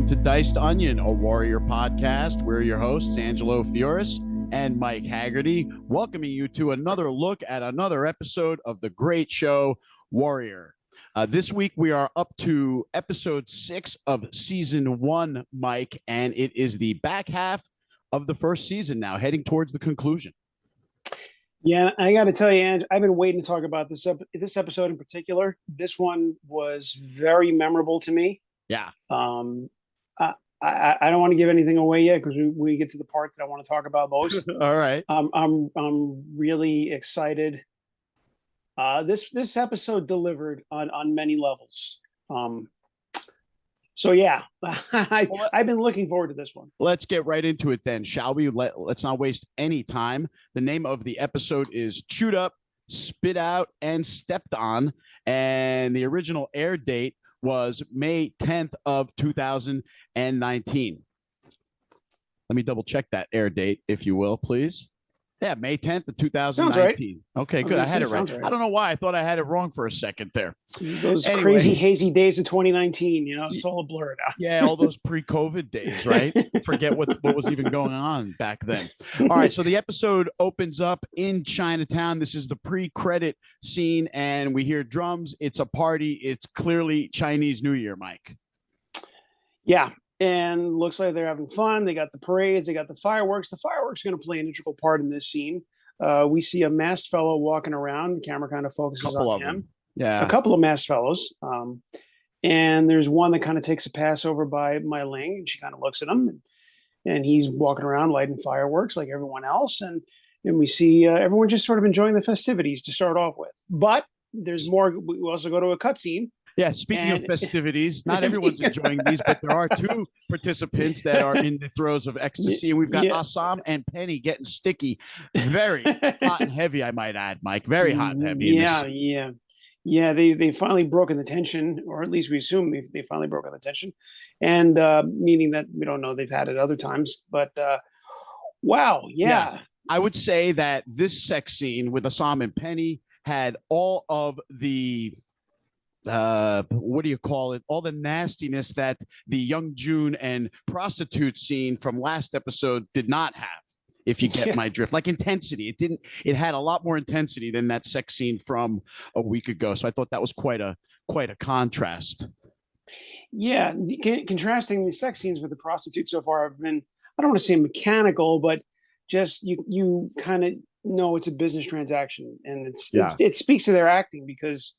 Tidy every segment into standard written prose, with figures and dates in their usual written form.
welcome to Diced Onion, a Warrior podcast. We're your hosts, Angelo and Mike Haggerty, welcoming you to another look at another episode of the great show, Warrior. This week, we are up to episode 6 of season 1, Mike, and it is the back half of the first season now, heading towards the conclusion. Yeah, I got to tell you, Ange, I've been waiting to talk about this episode in particular. This one was very memorable to me. Yeah. I don't want to give anything away yet because we get to the part that I want to talk about most. All right. I'm really excited. This episode delivered on many levels. So yeah, I've been looking forward to this one. Let's get right into it then, shall we? Let's not waste any time. The name of the episode is Chewed Up, Spit Out, and Stepped On, and the original air date was May 10th of 2019. Let me double check that air date, if you will, please. Yeah, May 10th of 2019. Right. Okay, good. I had it right. I don't know why. I thought I had it wrong for a second there. Those crazy, hazy days of 2019, it's all a blur now. Yeah, all those pre-COVID days, right? Forget what was even going on back then. All right, so the episode opens up in Chinatown. This is the pre-credit scene, and we hear drums. It's a party. It's clearly Chinese New Year, Mike. Yeah. And looks like they're having fun. They got the parades. They got the fireworks. The fireworks are going to play an integral part in this scene. We see a masked fellow walking around. The camera kind of focuses on him. Yeah. A couple of masked fellows. And there's one that kind of takes a pass over by Mai Ling, and she kind of looks at him. And he's walking around lighting fireworks like everyone else. And we see everyone just sort of enjoying the festivities to start off with. But there's more. We also go to a cutscene. Yeah, speaking of festivities, not everyone's enjoying these, but there are 2 participants that are in the throes of ecstasy, and we've got Assam and Penny getting sticky. Very hot and heavy, I might add, Mike. Very hot and heavy. Yeah. They finally broken the tension, or at least we assume they finally broken the tension, and meaning that we don't know they've had it other times. But wow, yeah. I would say that this sex scene with Assam and Penny had all of the what do you call it? All the nastiness that the young June and prostitute scene from last episode did not have, if you get my drift. Like intensity. It had a lot more intensity than that sex scene from a week ago. So I thought that was quite a contrast. Yeah, contrasting the sex scenes with the prostitute so far have been, I don't want to say mechanical, but just you kind of know it's a business transaction, and it speaks to their acting because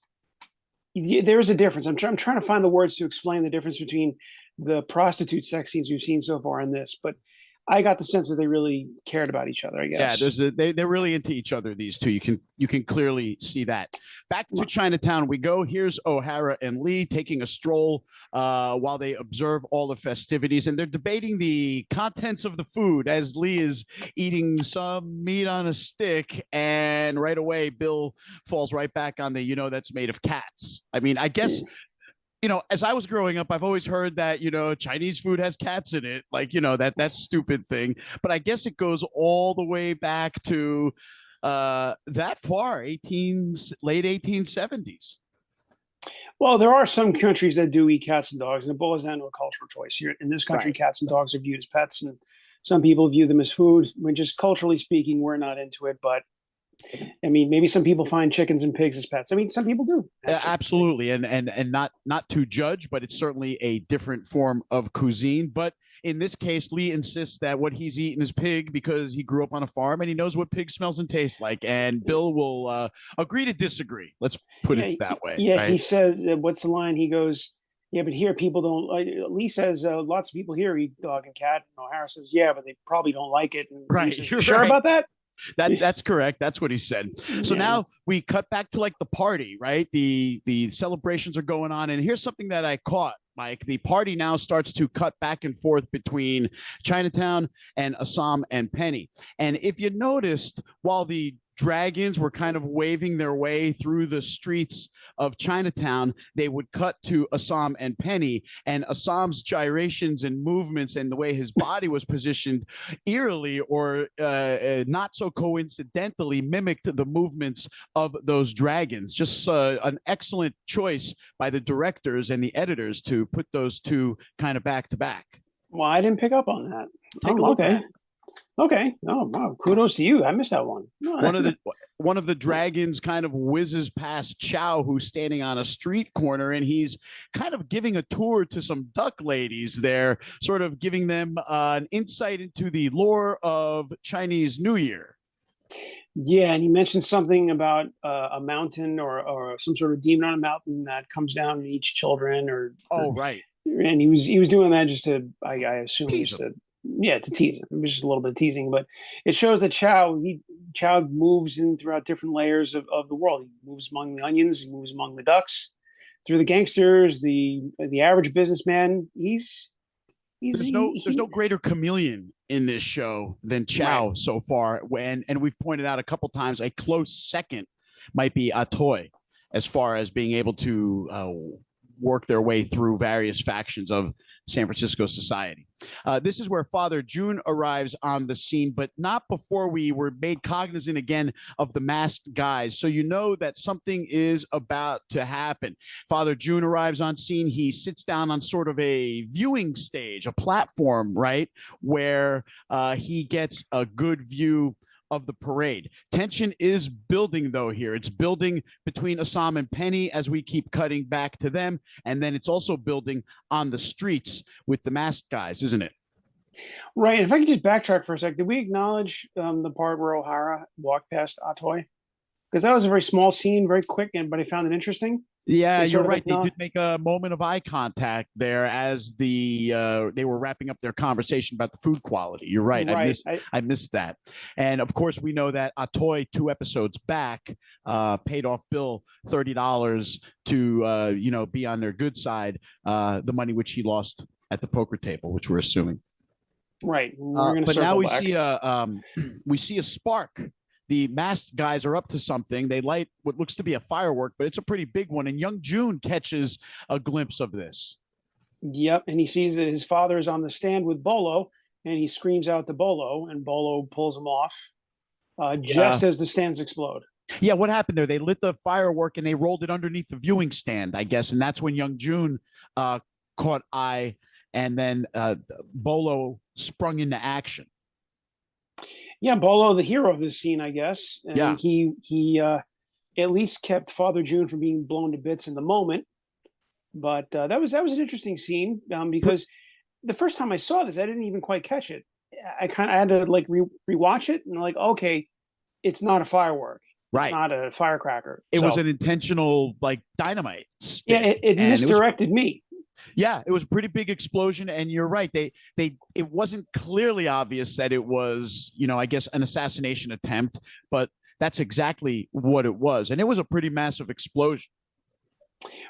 there is a difference. I'm trying to find the words to explain the difference between the prostitute sex scenes we've seen so far in this, but I got the sense that they really cared about each other, I guess. Yeah, they're really into each other, these two. You can clearly see that. Back to Chinatown we go. Here's O'Hara and Lee taking a stroll while they observe all the festivities, and they're debating the contents of the food as Lee is eating some meat on a stick, and right away Bill falls right back on the, that's made of cats. I mean, I guess... as I was growing up, I've always heard that, Chinese food has cats in it, like, that stupid thing. But I guess it goes all the way back to that far, late 1870s. Well, there are some countries that do eat cats and dogs, and it boils down to a cultural choice. Here in this country, Cats and dogs are viewed as pets, and some people view them as food. I mean, just culturally speaking, we're not into it, but I mean, maybe some people find chickens and pigs as pets. I mean, some people do. Absolutely. And not to judge, but it's certainly a different form of cuisine. But in this case, Lee insists that what he's eating is pig because he grew up on a farm and he knows what pig smells and tastes like. And Bill will agree to disagree. Let's put it that way. Yeah, right? He said, what's the line? He goes, yeah, but here people don't. Lee says lots of people here eat dog and cat. And O'Hara says, yeah, but they probably don't like it. And right. Says, you're sure about that? That's correct. That's what he said. So now we cut back to like the party, right? The celebrations are going on. And here's something that I caught, Mike. The party now starts to cut back and forth between Chinatown and Assam and Penny. And if you noticed, while the dragons were kind of waving their way through the streets of Chinatown, they would cut to Assam and Penny, and Assam's gyrations and movements and the way his body was positioned eerily or not so coincidentally mimicked the movements of those dragons. Just an excellent choice by the directors and the editors to put those two kind of back to back. Well, I didn't pick up on that. Take a look okay. at it. Okay. Oh, wow. Kudos to you. I missed that one. One of the dragons kind of whizzes past Chow, who's standing on a street corner, and he's kind of giving a tour to some duck ladies there, sort of giving them an insight into the lore of Chinese New Year. Yeah, and he mentioned something about a mountain or some sort of demon on a mountain that comes down and eats children. Right. And he was doing that just to, I assume, Tease to tease him. It was just a little bit of teasing, but it shows that Chow moves in throughout different layers of the world. He moves among the onions, he moves among the ducks, through the gangsters, the average businessman. There's no greater chameleon in this show than Chow right. so far. And we've pointed out a couple times a close second might be Atoy as far as being able to work their way through various factions of San Francisco society. This is where Father June arrives on the scene, but not before we were made cognizant again of the masked guys. So you know that something is about to happen. Father June arrives on scene. He sits down on sort of a viewing stage, a platform, right, where he gets a good view of the parade. Tension is building, though, here. It's building between Assam and Penny as we keep cutting back to them. And then it's also building on the streets with the masked guys, isn't it? Right. If I could just backtrack for a sec, did we acknowledge the part where O'Hara walked past Atoy? Because that was a very small scene, very quick, but I found it interesting. Yeah, you're right. They did make a moment of eye contact there as they were wrapping up their conversation about the food quality. You're right. I missed that. And of course, we know that Atoy 2 episodes back paid off Bill $30 to be on their good side, the money which he lost at the poker table, which we're assuming. Right. But now we see a spark. The masked guys are up to something. They light what looks to be a firework, but it's a pretty big one. And young June catches a glimpse of this. Yep. And he sees that his father is on the stand with Bolo, and he screams out to Bolo, and Bolo pulls him off just as the stands explode. Yeah, what happened there? They lit the firework and they rolled it underneath the viewing stand, I guess. And that's when young June caught eye, and then Bolo sprung into action. Yeah, Bolo, the hero of this scene, I guess. And he at least kept Father June from being blown to bits in the moment. But that was an interesting scene because the first time I saw this, I didn't even quite catch it. I had to like rewatch it and like, okay, it's not a firework. Right. It's not a firecracker. It was an intentional like dynamite stick. Yeah, it misdirected me. Yeah, it was a pretty big explosion, and you're right. It wasn't clearly obvious that it was, I guess an assassination attempt, but that's exactly what it was, and it was a pretty massive explosion.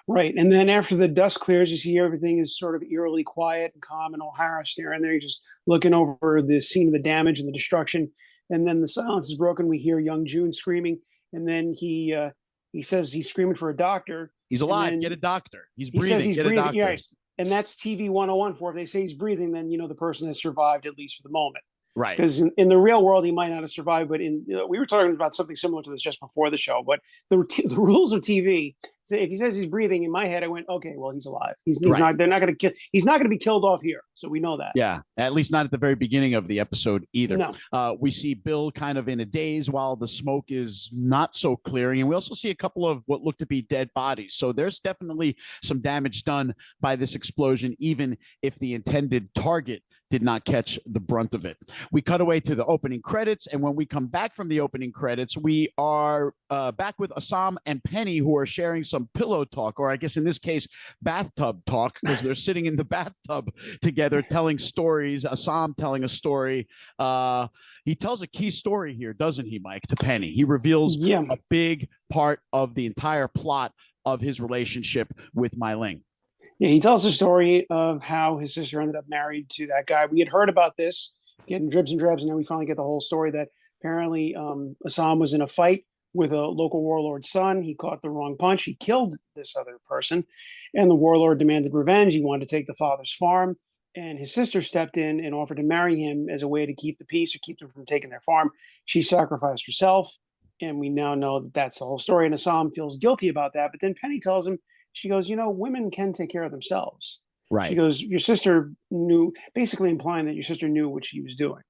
Right, and then after the dust clears, you see everything is sort of eerily quiet and calm, and O'Hara staring there, just looking over the scene of the damage and the destruction, and then the silence is broken. We hear young June screaming, and then he says he's screaming for a doctor. He's alive. Get a doctor. He's breathing. Get a doctor. Yes. And that's TV 101 for if they say he's breathing, then the person has survived at least for the moment. Right. Because in the real world, he might not have survived. But we were talking about something similar to this just before the show. But the rules of TV, so if he says he's breathing, in my head, I went, okay, well, he's alive. He's not. They're not going to kill. He's not going to be killed off here. So we know that. Yeah, at least not at the very beginning of the episode either. No. We see Bill kind of in a daze while the smoke is not so clearing, and we also see a couple of what look to be dead bodies. So there's definitely some damage done by this explosion, even if the intended target did not catch the brunt of it. We cut away to the opening credits, and when we come back from the opening credits, we are back with Assam and Penny, who are sharing some pillow talk, or I guess in this case, bathtub talk, because they're sitting in the bathtub together telling stories. Assam telling a story. He tells a key story here, doesn't he, Mike, to Penny? He reveals a big part of the entire plot of his relationship with Mai Ling. Yeah, he tells the story of how his sister ended up married to that guy. We had heard about this, getting dribs and drabs, and then we finally get the whole story that Apparently, Assam was in a fight with a local warlord's son. He caught the wrong punch. He killed this other person, and the warlord demanded revenge. He wanted to take the father's farm, and his sister stepped in and offered to marry him as a way to keep the peace or keep them from taking their farm. She sacrificed herself, and we now know that that's the whole story. And Assam feels guilty about that. But then Penny tells him, she goes, women can take care of themselves. Right. She goes, your sister knew, basically implying that your sister knew what she was doing.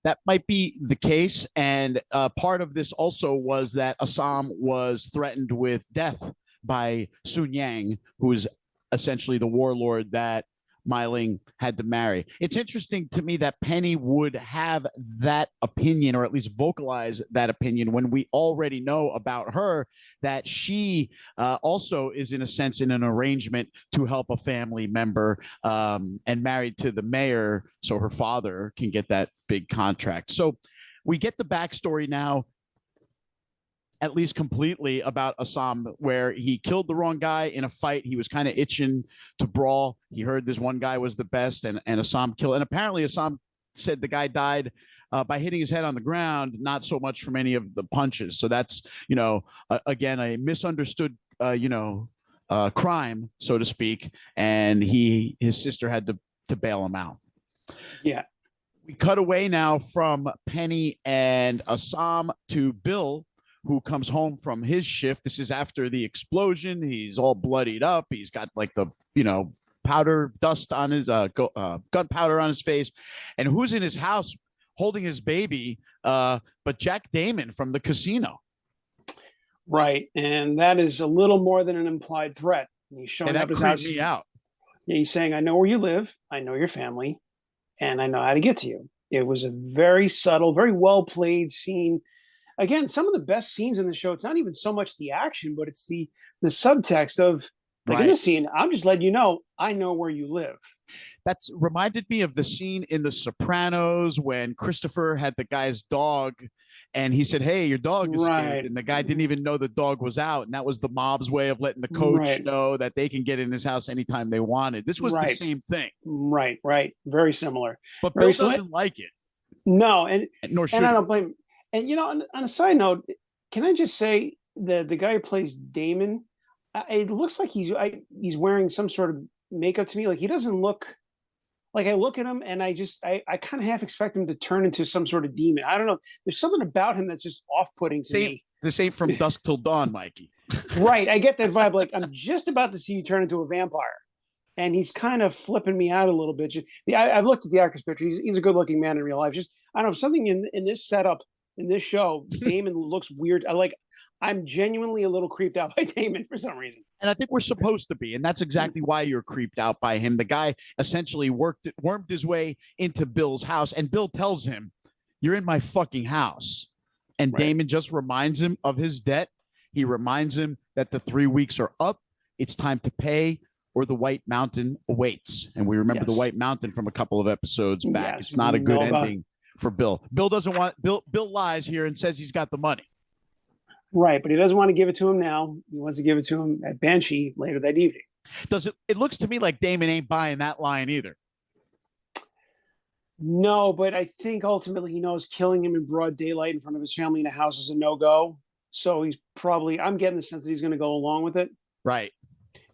That might be the case. And part of this also was that Assam was threatened with death by Sun Yang, who is essentially the warlord that Mai Ling had to marry. It's interesting to me that Penny would have that opinion, or at least vocalize that opinion, when we already know about her that she also is, in a sense, in an arrangement to help a family member, and married to the mayor so her father can get that big contract. So we get the backstory now, at least completely, about Assam, where he killed the wrong guy in a fight. He was kind of itching to brawl. He heard this one guy was the best, and Assam killed. And apparently Assam said the guy died by hitting his head on the ground, not so much from any of the punches. So that's, again, a misunderstood, crime, so to speak. And his sister had to bail him out. Yeah. We cut away now from Penny and Assam to Bill, who comes home from his shift. This is after the explosion. He's all bloodied up. He's got like the, powder dust on his gunpowder on his face. And who's in his house holding his baby? But Jack Damon from the casino. Right. And that is a little more than an implied threat. He's showing up his house. Me out. Yeah, he's saying, I know where you live. I know your family. And I know how to get to you. It was a very subtle, very well played scene. Again, some of the best scenes in the show, it's not even so much the action, but it's the subtext of, like, right. In this scene, I'm just letting you know, I know where you live. That's reminded me of the scene in The Sopranos when Christopher had the guy's dog and he said, hey, your dog is scared. And the guy didn't even know the dog was out. And that was the mob's way of letting the coach know that they can get in his house anytime they wanted. This was the same thing. Right. Very similar. But Bill doesn't like it. No. And nor should I don't blame him. And, on a side note, can I just say the guy who plays Damon, it looks like he's wearing some sort of makeup to me. Like, he doesn't look like, I look at him and I kind of half expect him to turn into some sort of demon. I don't know. There's something about him that's just off-putting to me. This ain't From Dusk Till Dawn, Mikey. Right. I get that vibe. Like, I'm just about to see you turn into a vampire. And he's kind of flipping me out a little bit. I've looked at the actor's picture. He's a good-looking man in real life. Just, I don't know, something in this setup, in this show, Damon looks weird. I'm genuinely a little creeped out by Damon for some reason. And I think we're supposed to be. And that's exactly why you're creeped out by him. The guy essentially wormed his way into Bill's house. And Bill tells him, you're in my fucking house. And Damon just reminds him of his debt. He reminds him that the 3 weeks are up. It's time to pay, or the White Mountain awaits. And we remember the White Mountain from a couple of episodes back. It's not a good ending for Bill. Bill doesn't want Bill lies here and says he's got the money. Right, but he doesn't want to give it to him now. He wants to give it to him at Banshee later that evening. It looks to me like Damon ain't buying that line either. No, but I think ultimately he knows killing him in broad daylight in front of his family in a house is a no-go. So he's probably, I'm getting the sense that he's going to go along with it. Right.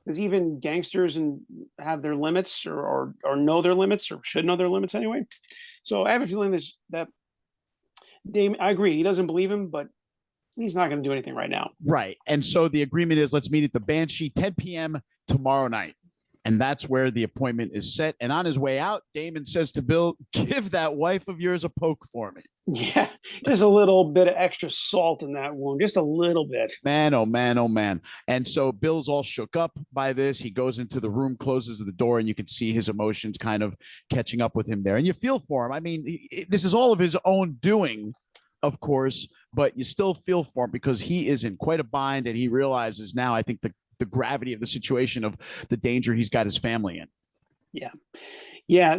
Because even gangsters have their limits or know their limits, or should know their limits anyway. So I have a feeling that Damon, I agree, he doesn't believe him, but he's not going to do anything right now. Right. And so the agreement is, let's meet at the Banshee, 10 p.m. tomorrow night. And that's where the appointment is set. And on his way out, Damon says to Bill, give that wife of yours a poke for me. Yeah, there's a little bit of extra salt in that wound, just a little bit. Man, oh man, oh man. And so Bill's all shook up by this. He goes into the room, closes the door, and you can see his emotions kind of catching up with him there. And you feel for him. I mean, this is all of his own doing, of course, but you still feel for him because he is in quite a bind, and he realizes now, I think, the gravity of the situation, of the danger he's got his family in. Yeah.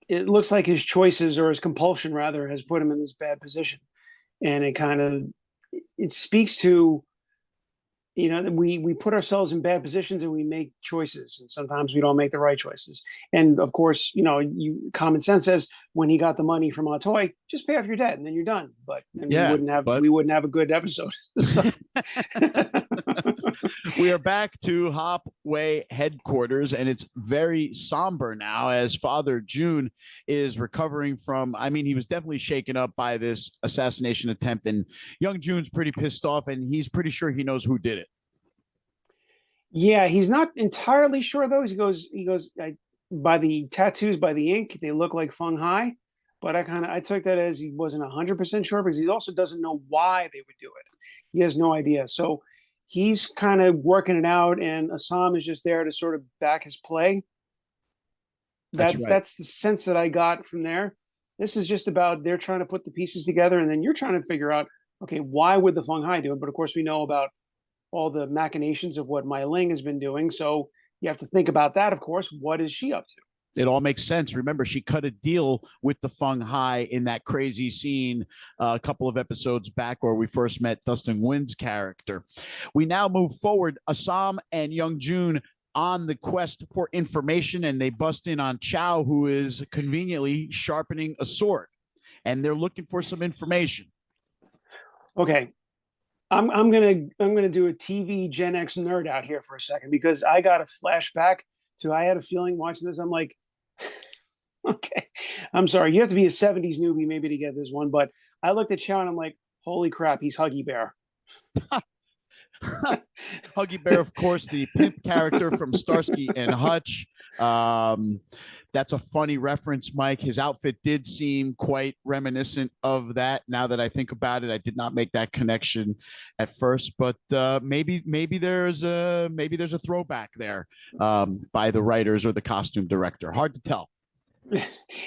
It looks like his choices, or his compulsion rather, has put him in this bad position. And it speaks to we put ourselves in bad positions and we make choices, and sometimes we don't make the right choices. And of course, common sense says when he got the money from Toy, just pay off your debt and then you're done. But then we wouldn't have a good episode. We are back to Hopway headquarters, and it's very somber now as Father June is recovering from, he was definitely shaken up by this assassination attempt, and young June's pretty pissed off, and he's pretty sure he knows who did it. Yeah, he's not entirely sure, though. He goes, by the tattoos, by the ink, they look like Feng Hai, but I took that as he wasn't 100% sure, because he also doesn't know why they would do it. He has no idea. So he's kind of working it out, and Assam is just there to sort of back his play. That's the sense that I got from there. This is just about they're trying to put the pieces together, and then you're trying to figure out, okay, why would the Feng Hai do it? But of course, we know about all the machinations of what Mai Ling has been doing. So you have to think about that, of course. What is she up to? It all makes sense. Remember, she cut a deal with the Feng Hai in that crazy scene a couple of episodes back where we first met Dustin Nguyen's character. We now move forward. Assam and young June on the quest for information, and they bust in on Chow, who is conveniently sharpening a sword, and they're looking for some information. Okay. I'm gonna do a TV Gen X nerd out here for a second, because I got a flashback to, I had a feeling watching this. I'm like, okay, I'm sorry. You have to be a 70s newbie maybe to get this one, but I looked at Chow and I'm like, holy crap, he's Huggy Bear. Huggy Bear, of course, the pimp character from Starsky and Hutch. That's a funny reference, Mike. His outfit did seem quite reminiscent of that. Now that I think about it, I did not make that connection at first, but maybe there's a throwback there by the writers or the costume director. Hard to tell.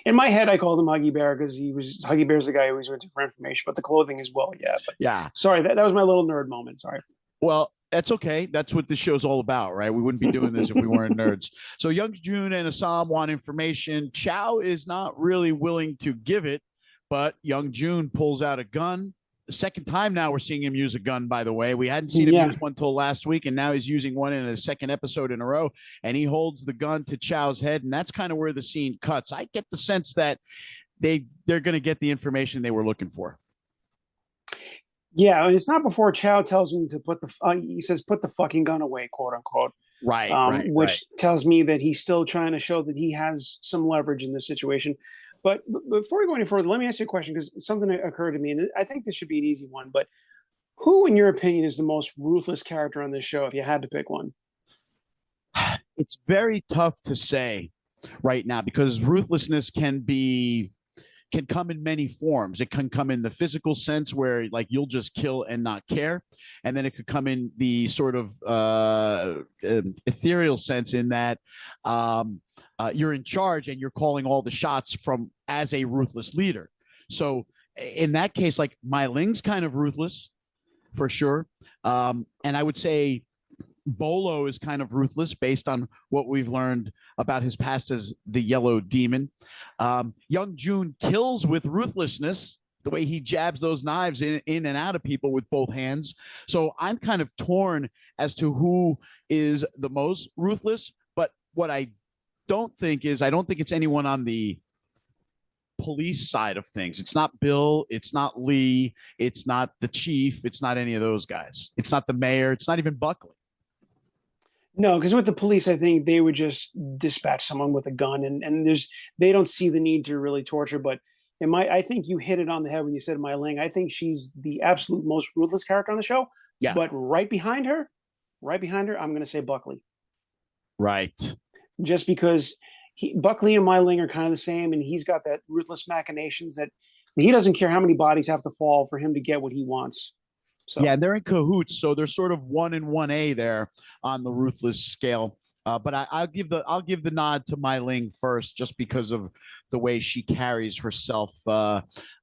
In my head, I called him Huggy Bear because Huggy Bear's the guy who always went to for information, but the clothing as well. Yeah. But yeah. Sorry, that was my little nerd moment. Sorry. Well, that's okay. That's what this show's all about, right? We wouldn't be doing this if we weren't nerds. So young June and Assam want information. Chow is not really willing to give it, but young June pulls out a gun. The second time now we're seeing him use a gun, by the way. We hadn't seen him use one till last week, and now he's using one in a second episode in a row, and he holds the gun to Chow's head, and that's kind of where the scene cuts. I get the sense that they're going to get the information they were looking for. Yeah, and it's not before Chow tells him to put he says, put the fucking gun away, quote unquote. Right. Which tells me that he's still trying to show that he has some leverage in this situation. But before we go any further, let me ask you a question, because something occurred to me, and I think this should be an easy one. But who, in your opinion, is the most ruthless character on this show, if you had to pick one? It's very tough to say right now, because ruthlessness can come in many forms. It can come in the physical sense where like you'll just kill and not care. And then it could come in the sort of ethereal sense in that you're in charge and you're calling all the shots from as a ruthless leader. So in that case, like Mai Ling's kind of ruthless for sure. And I would say Bolo is kind of ruthless based on what we've learned about his past as the Yellow Demon. Young June kills with ruthlessness, the way he jabs those knives in and out of people with both hands. So I'm kind of torn as to who is the most ruthless. But what I don't think it's anyone on the police side of things. It's not Bill. It's not Lee. It's not the chief. It's not any of those guys. It's not the mayor. It's not even Buckley. No, because with the police, I think they would just dispatch someone with a gun, and they don't see the need to really torture. But I think you hit it on the head when you said Mai Ling. I think she's the absolute most ruthless character on the show. Yeah. But right behind her, I'm going to say Buckley. Right. Just because Buckley and Mai Ling are kind of the same, and he's got that ruthless machinations that he doesn't care how many bodies have to fall for him to get what he wants. So. Yeah, they're in cahoots, so they're sort of 1 and 1A there on the ruthless scale. But I'll give the nod to Mai Ling first, just because of the way she carries herself.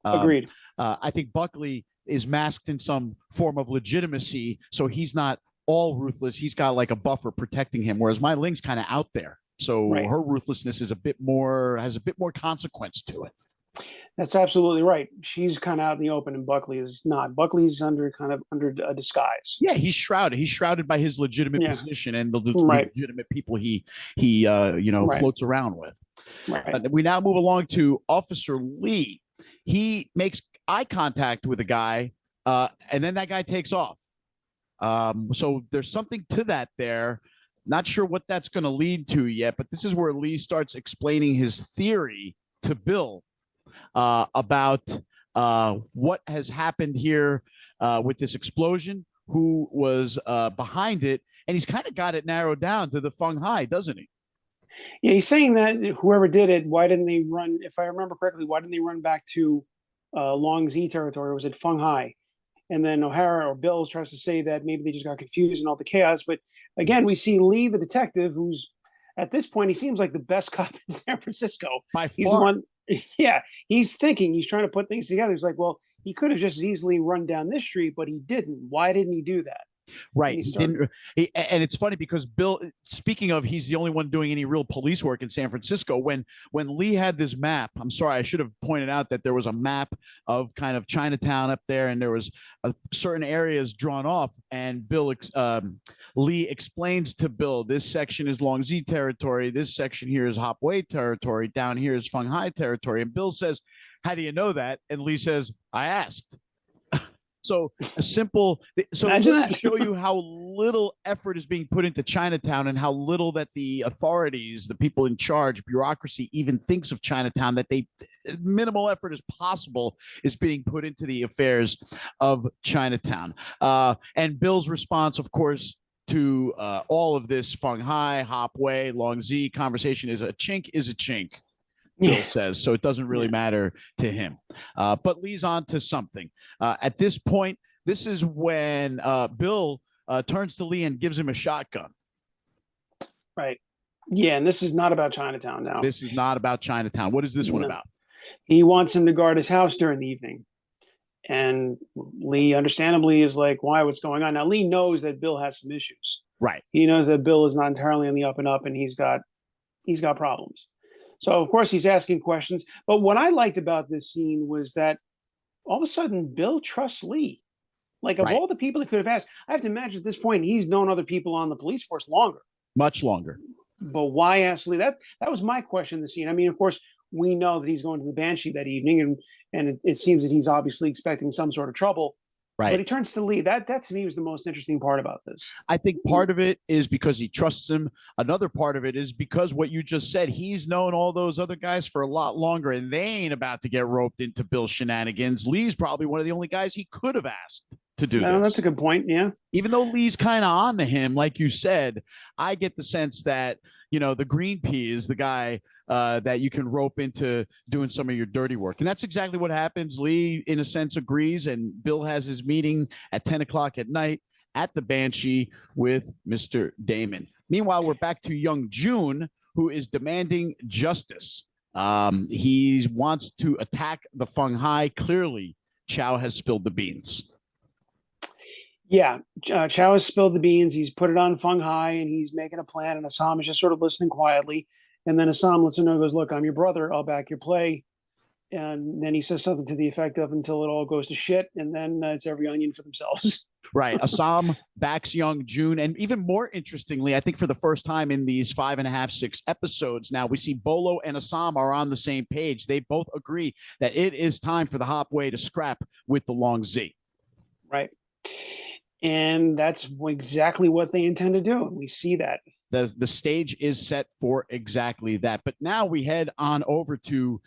Agreed. I think Buckley is masked in some form of legitimacy, so he's not all ruthless. He's got like a buffer protecting him, whereas Mai Ling's kind of out there. So her ruthlessness is has a bit more consequence to it. That's absolutely right. She's kind of out in the open, and Buckley is not. Buckley's under a disguise. Yeah, he's shrouded. He's shrouded by his legitimate Yeah, position and the right, legitimate people he right, floats around with. right. We now move along to Officer Lee. He makes eye contact with a guy, and then that guy takes off. So there's something to that there. Not sure what that's going to lead to yet, but this is where Lee starts explaining his theory to Bill about what has happened here with this explosion, who was behind it, and he's kind of got it narrowed down to the Feng Hai, doesn't he? Yeah, he's saying that whoever did it, why didn't they run? If I remember correctly, why didn't they run back to Long Zhi territory? Or was it Feng Hai? And then O'Hara or Bills tries to say that maybe they just got confused in all the chaos. But again, we see Lee, the detective, who's at this point, he seems like the best cop in San Francisco. By He's the far. one, yeah, he's thinking, he's trying to put things together. He's like, well, he could have just as easily run down this street, but he didn't. Why didn't he do that? Right. He didn't. And it's funny because Bill, speaking of, he's the only one doing any real police work in San Francisco. When Lee had this map, I'm sorry, I should have pointed out that there was a map of kind of Chinatown up there, and there was certain areas drawn off. And Lee explains to Bill, this section is Long Zhi territory. This section here is Hop Wei territory. Down here is Feng Hai territory. And Bill says, "How do you know that?" And Lee says, "I asked." So a simple, so to show you how little effort is being put into Chinatown and how little that the authorities, the people in charge, bureaucracy even thinks of Chinatown, that they minimal effort as possible is being put into the affairs of Chinatown. And Bill's response, of course, to all of this Feng Hai, Hop Wei, Long Zhi conversation is a chink is a chink. Bill says, so it doesn't really matter to him. But Lee's on to something. At this point, this is when Bill turns to Lee and gives him a shotgun. Right. Yeah, and this is not about Chinatown now. This is not about Chinatown. What is this one about? He wants him to guard his house during the evening. And Lee, understandably, is like, why? What's going on? Now, Lee knows that Bill has some issues. Right. He knows that Bill is not entirely on the up and up, and he's got problems. So, of course, he's asking questions. But what I liked about this scene was that all of a sudden, Bill trusts Lee. Like, of all the people he could have asked, I have to imagine at this point, he's known other people on the police force longer. Much longer. But why ask Lee? That was my question in the scene. I mean, of course, we know that he's going to the Banshee that evening, and it seems that he's obviously expecting some sort of trouble. Right. But he turns to Lee. That to me was the most interesting part about this. I think part of it is because he trusts him. Another part of it is because what you just said, he's known all those other guys for a lot longer, and they ain't about to get roped into Bill's shenanigans. Lee's probably one of the only guys he could have asked to do this. That's a good point. Yeah. Even though Lee's kind of on to him, like you said, I get the sense that, the green pea is the guy that you can rope into doing some of your dirty work. And that's exactly what happens. Lee, in a sense, agrees, and Bill has his meeting at 10 o'clock at night at the Banshee with Mr. Damon. Meanwhile, we're back to young June, who is demanding justice. He wants to attack the Feng Hai. Clearly, Chow has spilled the beans. Yeah, Chow has spilled the beans. He's put it on Feng Hai, and he's making a plan. And Assam is just sort of listening quietly. And then Assam lets him know, goes, "Look, I'm your brother. I'll back your play." And then he says something to the effect of, "Until it all goes to shit." And then it's every onion for themselves. Right. Assam backs young June. And even more interestingly, I think for the first time in these 5.5, 6 episodes now, we see Bolo and Assam are on the same page. They both agree that it is time for the Hop Wei to scrap with the Long Zhi. Right. And that's exactly what they intend to do. And we see that. The stage is set for exactly that. But now we head on over to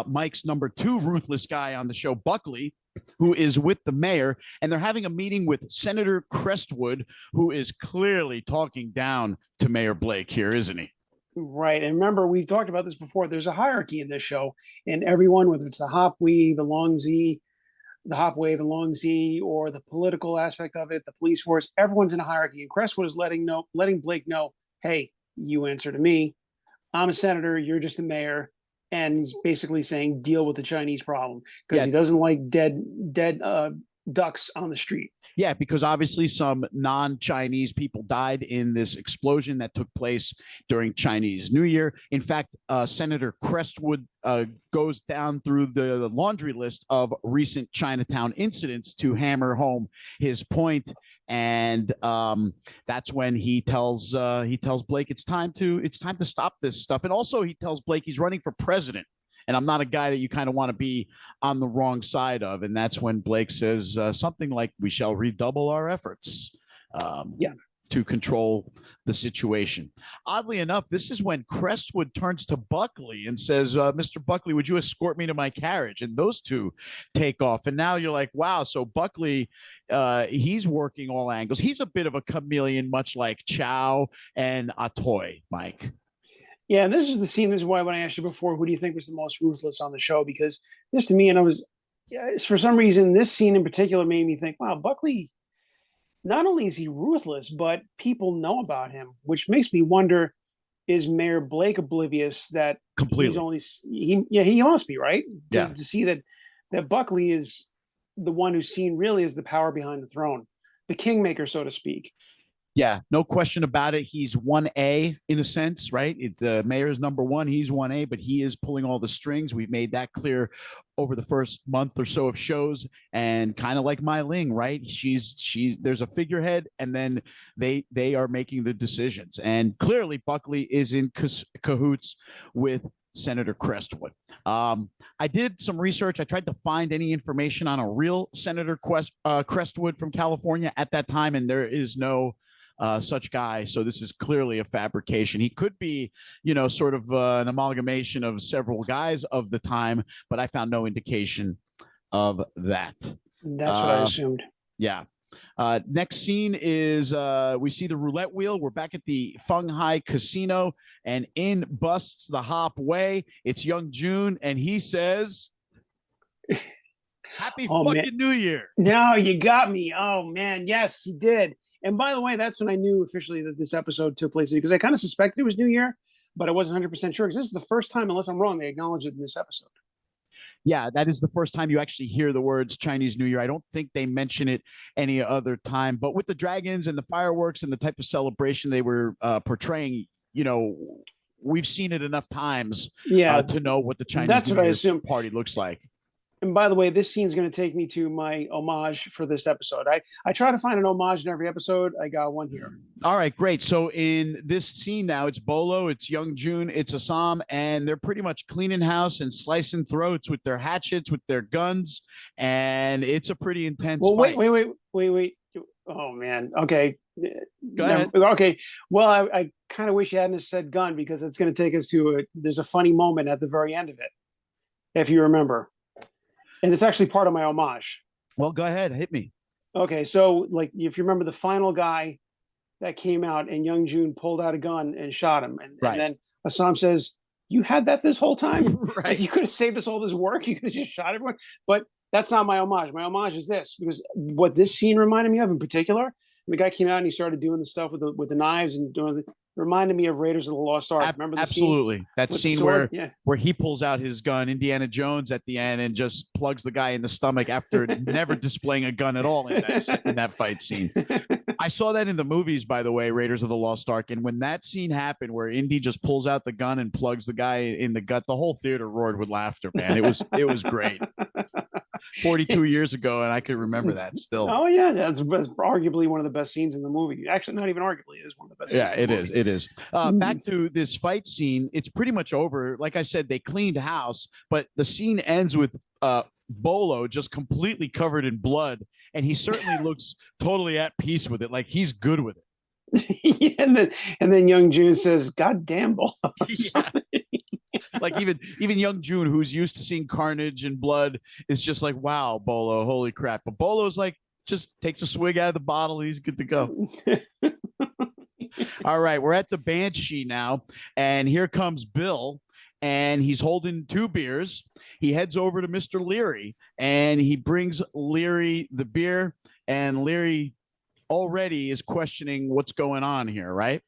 Mike's number 2 ruthless guy on the show, Buckley, who is with the mayor. And they're having a meeting with Senator Crestwood, who is clearly talking down to Mayor Blake here, isn't he? Right. And remember, we've talked about this before. There's a hierarchy in this show. And everyone, whether it's the Hop Wei, the Long Zhi, the Hop Wei, the Long Zhi, or the political aspect of it, the police force, everyone's in a hierarchy. And Crestwood is letting Blake know, hey, you answer to me. I'm a senator. You're just the mayor. And he's basically saying, deal with the Chinese problem, because he doesn't like dead ducks on the street. Yeah, because obviously some non-Chinese people died in this explosion that took place during Chinese New Year. In fact, Senator Crestwood goes down through the laundry list of recent Chinatown incidents to hammer home his point. And that's when he tells Blake it's time to stop this stuff. And also he tells Blake he's running for president. And I'm not a guy that you kind of want to be on the wrong side of. And that's when Blake says something like, we shall redouble our efforts to control the situation. Oddly enough, this is when Crestwood turns to Buckley and says, Mr. Buckley, would you escort me to my carriage? And those two take off. And now you're like, wow. So Buckley, he's working all angles. He's a bit of a chameleon, much like Chow and Atoy, Mike. Yeah, and this is the scene. This is why when I asked you before, who do you think was the most ruthless on the show? Because this to me, and I was, for some reason, this scene in particular made me think, wow, Buckley, not only is he ruthless, but people know about him, which makes me wonder, is Mayor Blake oblivious that completely he must be, right? Yeah. To see that Buckley is the one who's seen really as the power behind the throne, the kingmaker, so to speak. Yeah, no question about it. He's 1A in a sense, right? The mayor is number one. He's 1A, but he is pulling all the strings. We've made that clear over the first month or so of shows. And kind of like Mai Ling, right? There's a figurehead, and then they are making the decisions. And clearly, Buckley is in cahoots with Senator Crestwood. I did some research. I tried to find any information on a real Senator Crestwood from California at that time, and there is no such guy. So this is clearly a fabrication. He could be, sort of an amalgamation of several guys of the time, but I found no indication of that. That's what I assumed. Yeah. Next scene is we see the roulette wheel. We're back at the Feng Hai Casino, and in busts the Hop Wei. It's young June, and he says, Happy fucking New Year. No, you got me. Oh, man. Yes, he did. And by the way, that's when I knew officially that this episode took place, because I kind of suspected it was New Year, but I wasn't 100% sure, because this is the first time, unless I'm wrong, they acknowledge it in this episode. Yeah, that is the first time you actually hear the words Chinese New Year. I don't think they mention it any other time. But with the dragons and the fireworks and the type of celebration they were portraying, we've seen it enough times to know what the Chinese New Year party looks like. And by the way, this scene is going to take me to my homage for this episode. I try to find an homage in every episode. I got one here. All right, great. So in this scene now, it's Bolo, it's young June, it's Assam, and they're pretty much cleaning house and slicing throats with their hatchets, with their guns, and it's a pretty intense fight. Wait. Oh, man. Okay. Go ahead. Okay. Well, I kind of wish you hadn't said gun, because it's going to take us to there's a funny moment at the very end of it, if you remember. And it's actually part of my homage. Well, go ahead. Hit me. Okay. So, if you remember the final guy that came out, and young June pulled out a gun and shot him. And then Assam says, you had that this whole time? Right. You could have saved us all this work. You could have just shot everyone. But that's not my homage. My homage is this, because what this scene reminded me of in particular, the guy came out and he started doing the stuff with the knives and reminded me of Raiders of the Lost Ark. Remember the scene? That scene where he pulls out his gun, Indiana Jones at the end, and just plugs the guy in the stomach after never displaying a gun at all in that fight scene. I saw that in the movies, by the way, Raiders of the Lost Ark. And when that scene happened, where Indy just pulls out the gun and plugs the guy in the gut, the whole theater roared with laughter, man. It was great. 42 years ago, and I could remember that still. Oh yeah, that's arguably one of the best scenes in the movie. Actually, not even arguably, it is one of the best scenes. Yeah, it is. Back to this fight scene, it's pretty much over. Like I said, they cleaned house, but the scene ends with Bolo just completely covered in blood, and he certainly looks totally at peace with it, like he's good with it. Yeah, and then young June says, God damn, Bolo. Yeah. Like even young June, who's used to seeing carnage and blood, is just like, wow, Bolo, holy crap. But Bolo's like, just takes a swig out of the bottle. He's good to go. All right, we're at the Banshee now, and here comes Bill, and he's holding 2 beers. He heads over to Mr. Leary, and he brings Leary the beer, and Leary already is questioning what's going on here, right?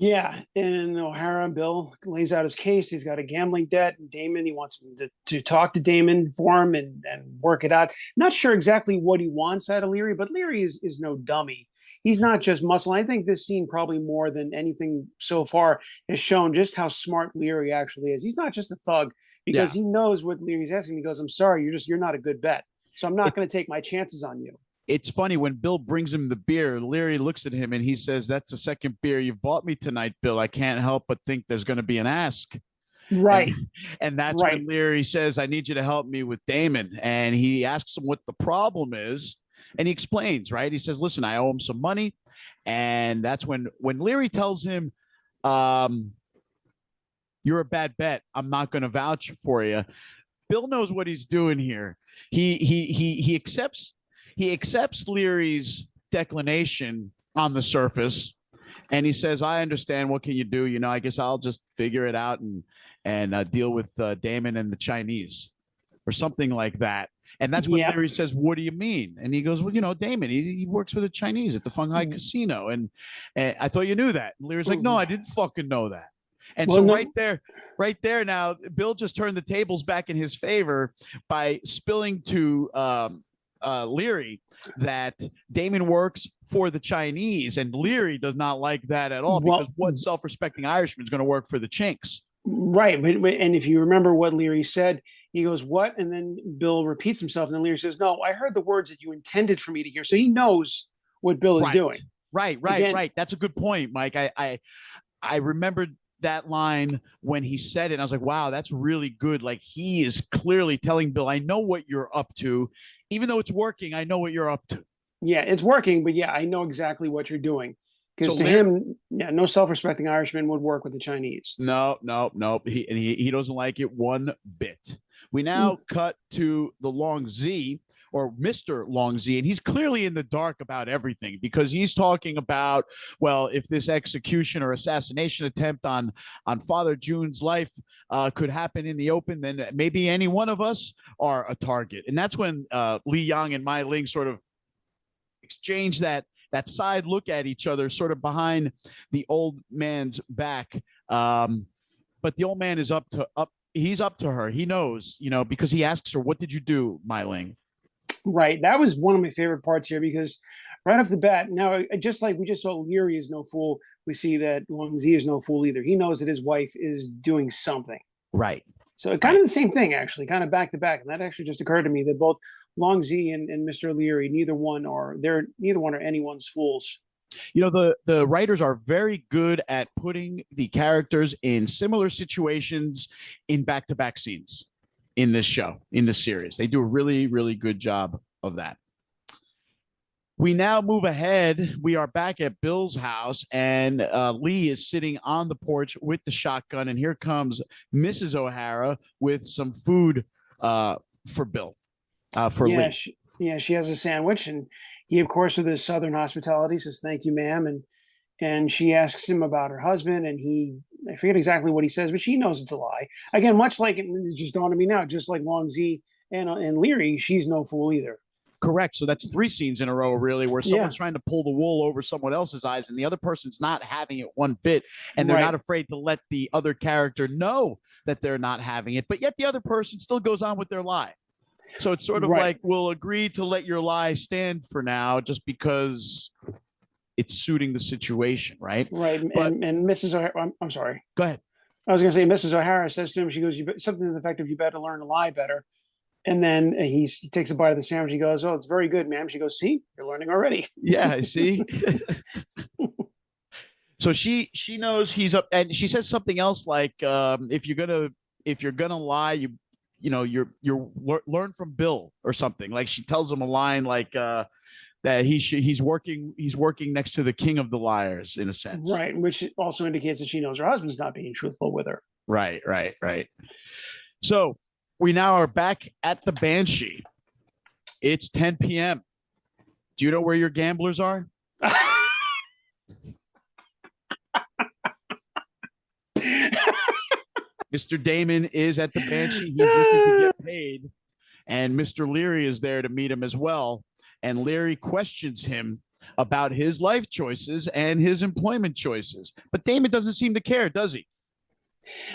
Yeah, and O'Hara Bill lays out his case. He's got a gambling debt, and Damon, he wants him to talk to Damon for him and work it out. Not sure exactly what he wants out of Leary, but Leary is no dummy. He's not just muscle. I think this scene, probably more than anything so far, has shown just how smart Leary actually is. He's not just a thug, because he knows what Leary's asking. He goes, "I'm sorry, you're not a good bet, so I'm not going to take my chances on you." It's funny when Bill brings him the beer, Leary looks at him and he says, "That's the second beer you've bought me tonight, Bill. I can't help but think there's going to be an ask." Right. And that's when Leary says, "I need you to help me with Damon." And he asks him what the problem is. And he explains, right? He says, "Listen, I owe him some money." And that's when Leary tells him, "You're a bad bet. I'm not going to vouch for you." Bill knows what he's doing here. He accepts Leary's declination on the surface, and he says, "I understand. What can you do? You know, I guess I'll just figure it out and deal with Damon and the Chinese," or something like that. And that's when Leary says, "What do you mean?" And he goes, "Well, you know, Damon, he works for the Chinese at the Shanghai Casino, and I thought you knew that." And Leary's like, "No, I didn't fucking know that." And so right there, now Bill just turned the tables back in his favor by spilling to Leary that Damon works for the Chinese, and Leary does not like that at all, because what self-respecting Irishman is going to work for the Chinks? Right. And if you remember what Leary said, he goes, "What?" And then Bill repeats himself, and then Leary says, "No, I heard the words that you intended for me to hear." So he knows what Bill is doing. Right. That's a good point, Mike. I remembered that line when he said it, and I was like, wow, that's really good. Like, he is clearly telling Bill, "I know what you're up to. Even though it's working, I know what you're up to." Yeah, it's working, but I know exactly what you're doing. Because to him, no self-respecting Irishman would work with the Chinese. No. He doesn't like it one bit. We now cut to the Long Zhi, or Mr. Long Zhi, and he's clearly in the dark about everything, because he's talking about, well, if this execution or assassination attempt on Father June's life could happen in the open, then maybe any one of us are a target. And that's when Li Yang and Mai Ling sort of exchange that side look at each other, sort of behind the old man's back. But the old man is he's up to her. He knows, because he asks her, "What did you do, Mai Ling?" Right. That was one of my favorite parts here, because right off the bat, now, just like we just saw Leary is no fool, we see that Long Zhi is no fool either. He knows that his wife is doing something. Right. So kind of the same thing, actually, kind of back to back. And that actually just occurred to me that both Long Zhi and Mr. Leary, neither one are anyone's fools. The writers are very good at putting the characters in similar situations in back-to-back scenes in this show, in this series. They do a really, really good job of that. We now move ahead. We are back at Bill's house, and Lee is sitting on the porch with the shotgun, and here comes Mrs. O'Hara with some food for Bill, for Lee. She has a sandwich, and he, of course, with his Southern hospitality, says, "Thank you, ma'am." And she asks him about her husband, and I forget exactly what he says, but she knows it's a lie. Again, much like it's just dawned on me now, just like Long Zhi and Leary, she's no fool either. Correct. So that's 3 scenes in a row, really, where someone's trying to pull the wool over someone else's eyes, and the other person's not having it one bit, and they're not afraid to let the other character know that they're not having it, but yet the other person still goes on with their lie. So it's sort of like, we'll agree to let your lie stand for now, just because it's suiting the situation, right? Right. But, and Mrs. O'Hara, I'm sorry. Go ahead. I was going to say, Mrs. O'Hara says to him, she goes, something to the effect of, "You better learn to lie better." And then he takes a bite of the sandwich. He goes, "Oh, it's very good, ma'am." She goes, "See, you're learning already." Yeah, see. So she knows he's up, and she says something else like, if you're gonna lie, you learn from Bill, or something. Like, she tells him a line like that he's working next to the king of the liars, in a sense. Right, which also indicates that she knows her husband's not being truthful with her. Right. So we now are back at the Banshee. It's 10 p.m. Do you know where your gamblers are? Mr. Damon is at the Banshee. He's looking to get paid. And Mr. Leary is there to meet him as well. And Leary questions him about his life choices and his employment choices. But Damon doesn't seem to care, does he?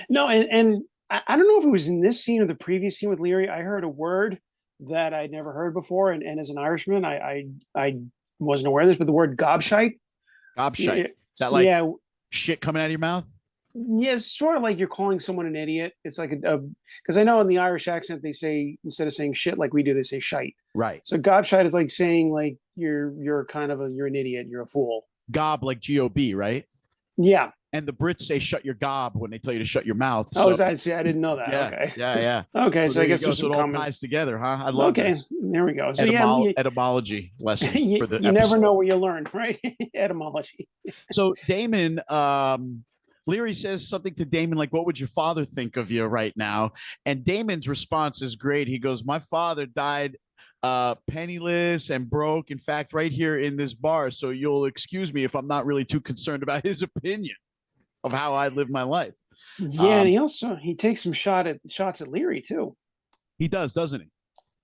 No, and I don't know if it was in this scene or the previous scene with Leary. I heard a word that I'd never heard before, and as an Irishman, I wasn't aware of this, but the word gobshite. Gobshite. Is that like Yeah, shit coming out of your mouth? yeah, it's sort of like you're calling someone an idiot. It's like a because I know in the Irish accent they say, instead of saying shit like we do, they say shite. Right. So gobshite is like saying like you're kind of you're an idiot, you're a fool. Gob, like G-O-B, right? Yeah. And the Brits say shut your gob when they tell you to shut your mouth. Oh, is that? See, I didn't know that. Yeah, Okay. yeah. Okay, so I guess there's so some it all common. ties together, huh? I love Okay, this. there we go. So yeah, Etymology lesson you, for the you episode. never know what you learn, right? Etymology. So Damon, Leary says something to Damon like, "What would your father think of you right now?" And Damon's response is great. He goes, "My father died penniless and broke. In fact, right here in this bar. So you'll excuse me if I'm not really too concerned about his opinion of how I live my life." Yeah, and he takes some shots at Leary too. He does, doesn't he?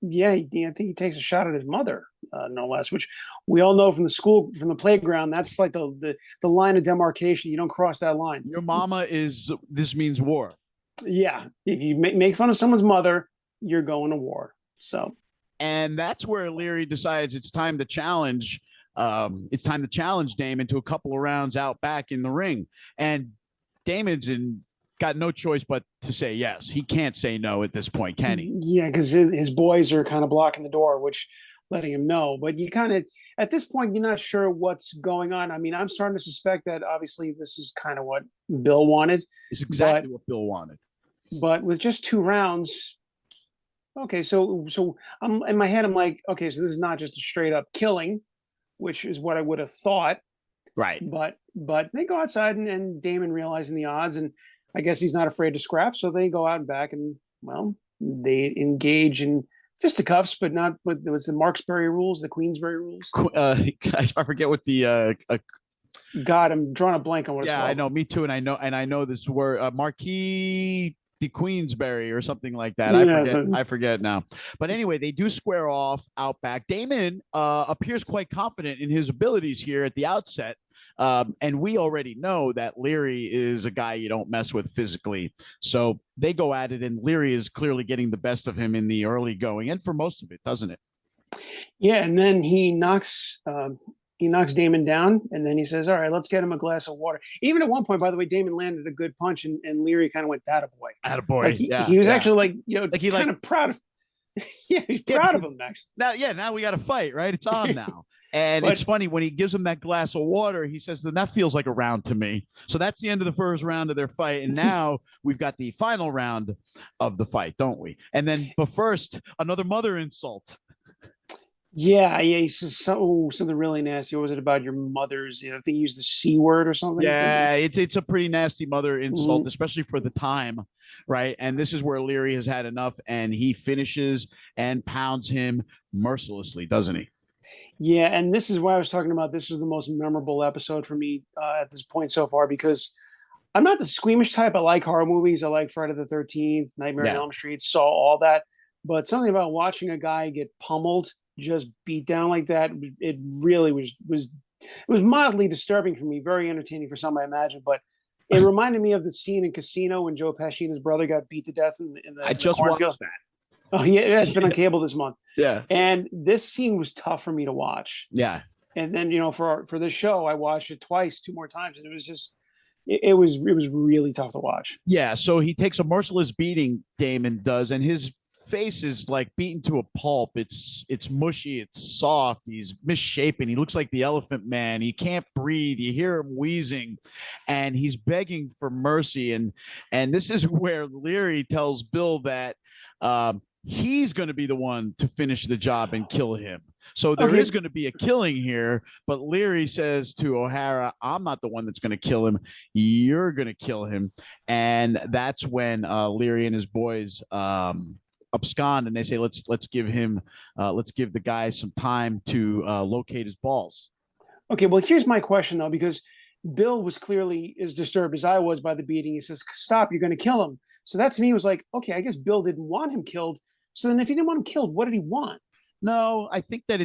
Yeah, I think he takes a shot at his mother, no less, which we all know from the playground. That's like the line of demarcation. You don't cross that line. Your mama this means war. Yeah, if you make fun of someone's mother, you're going to war. So, and that's where Leary decides it's time to challenge. It's time to challenge Damon to a couple of rounds out back in the ring, and Damon's got no choice but to say yes. He can't say no at this point, can he? Yeah, because his boys are kind of blocking the door, which letting him know. But you kind of, at this point, you're not sure what's going on. I mean, I'm starting to suspect that obviously this is kind of what Bill wanted. It's exactly what Bill wanted. But with just 2 rounds, okay, so I'm in my head, I'm like, okay, so this is not just a straight up killing, which is what I would have thought. Right. But they go outside and Damon realizing the odds, and I guess he's not afraid to scrap, so they go out and back, and well, they engage in fisticuffs, but not. But it was the Marksbury rules, the Queensbury rules. I forget what the. God, I'm drawing a blank on what. Yeah, it's called. I know. Me too, and I know this word, Marquis de Queensbury or something like that. I forget now. But anyway, they do square off out back. Damon appears quite confident in his abilities here at the outset. And we already know that Leary is a guy you don't mess with physically. So they go at it, and Leary is clearly getting the best of him in the early going, and for most of it, doesn't it? Yeah, and then he knocks Damon down, and then he says, "All right, let's get him a glass of water." Even at one point, by the way, Damon landed a good punch, and Leary kind of went, "Attaboy." Attaboy. Like he was actually like, like he kind of proud of. Yeah, he's proud of him actually. Now we got to fight, right? It's on now. And it's funny when he gives him that glass of water, he says, "Then that feels like a round to me." So that's the end of the first round of their fight. And now we've got the final round of the fight, don't we? And then, but first, another mother insult. Yeah. He says something really nasty. What was it about your mother's? I think he used the C word or something. Yeah, it's a pretty nasty mother insult, especially for the time, right? And this is where Leary has had enough, and he finishes and pounds him mercilessly, doesn't he? Yeah, and this is why I was talking about. This was the most memorable episode for me at this point so far, because I'm not the squeamish type. I like horror movies. I like Friday the 13th, Nightmare on Elm Street, Saw, all that. But something about watching a guy get pummeled, just beat down like that, it really was mildly disturbing for me. Very entertaining for some, I imagine, but it reminded me of the scene in Casino when Joe Pesci and his brother got beat to death in the I just watched that. Oh yeah, it's been on cable this month. Yeah, and this scene was tough for me to watch. Yeah, and then for this show, I watched it twice, 2 more times, and it was just it was really tough to watch. Yeah, so he takes a merciless beating, Damon does, and his face is like beaten to a pulp. It's mushy, it's soft, he's misshapen, he looks like the Elephant Man, he can't breathe, you hear him wheezing, and he's begging for mercy. And this is where Leary tells Bill that he's going to be the one to finish the job and kill him. So there is going to be a killing here, but Leary says to O'Hara, "I'm not the one that's going to kill him. You're going to kill him." And that's when Leary and his boys abscond, and they say, let's give the guy some time to locate his balls. Okay, well, here's my question though, because Bill was clearly as disturbed as I was by the beating. He says, "Stop, you're going to kill him." So that to me was like, okay, I guess Bill didn't want him killed. So then if he didn't want him killed, what did he want? No, I think that